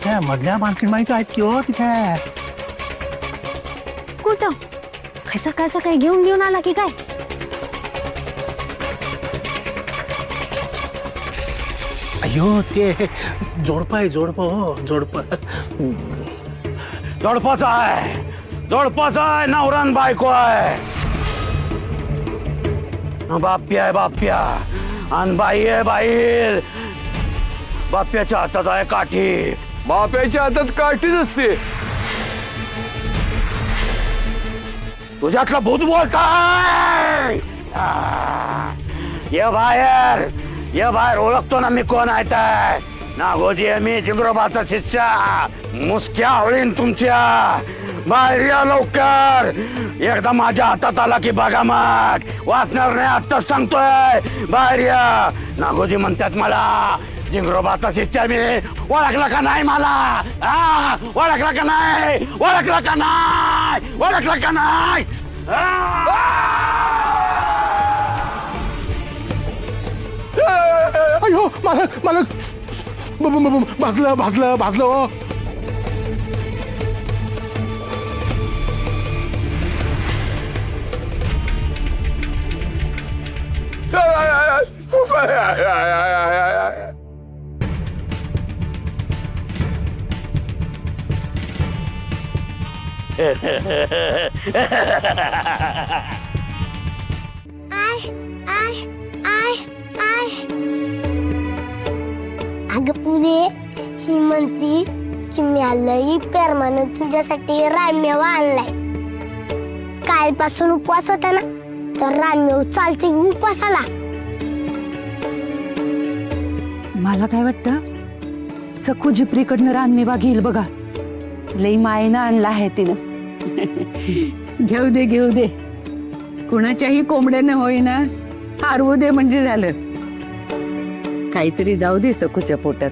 त्या मधल्या मालकीण माईचं आहेत की हो तिथे. कुठं कसा कसा काय घेऊन आला की काय? अयो ते जोडपं आहे, जोडपं हो, जोडपं. जोडपाचा आहे, जोडपाचा आहे, नवरान बायको आहे. बाप्या आहे बाप्या, आणि बाई आहे बाई. बाप्याच्या हातात आहे काठी. बाप्याच्या हातात काठीच असते. तुझ्यातलं भूत बोलताय. ये बाहेर, ये बाहेर. ओळखतो ना मी कोण आहे तर. नागोजी आहे मी, जिंगरोबाचा शिष्य. मुसक्या होळीन तुमच्या. बाहेर या लवकर. एकदा माझ्या हातात आला की बघा मग वाचणार नाही, आत्ताच सांगतोय. बाहेर या. नागोजी म्हणतात मला जिंगरोबाचा शिष्य मी. ओळखला का नाही मला? ओळखला का नाही? ओळखला का नाही? ओळखला का नाही? अयो मालक मालक, भाजलं भाजलं भाजलं हो. अगं पूजे, ही म्हणती की मी आलंय पेरमानं तुझ्यासाठी रानमेवा आणलाय. कालपासून उपवास होता ना, तर रानमेव चालते उपवासाला. मला काय वाटतं, सखू जिपरीकडनं रानमेवा घेईल बघा. लई मायेनं आणला आहे तिनं. घेऊ दे घेऊ दे, कुणाच्याही कोंबड्यानं होईना हारवू दे म्हणजे झालं. काहीतरी जाऊ दे सखूच्या पोटात.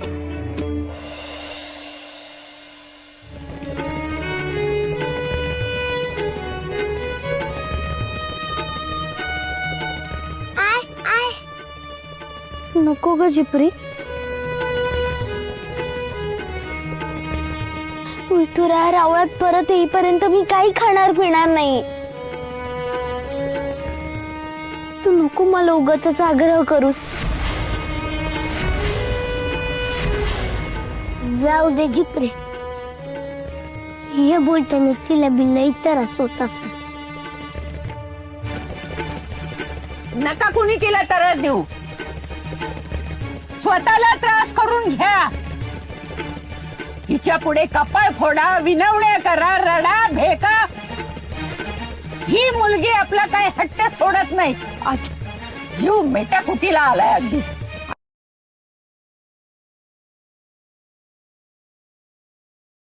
नको ग जिपरी. विठुरा रावळात परत येईपर्यंत मी काही खाणार पिणार नाही. तू नको मला उगाचच आग्रह करूस. जाऊ दे जिपरे, हे बोलताना तिला बिल्ला त्रास होत असेल. नका कुणी केला त्रास देऊ, स्वतःला त्रास करून घ्या. हिच्या पुढे कपाळ फोडा, विनवण्या करा, रडा, भेका. ही मुलगी आपला काय हट्ट सोडत नाही. जीव मेटाकुटीला आलाय अगदी.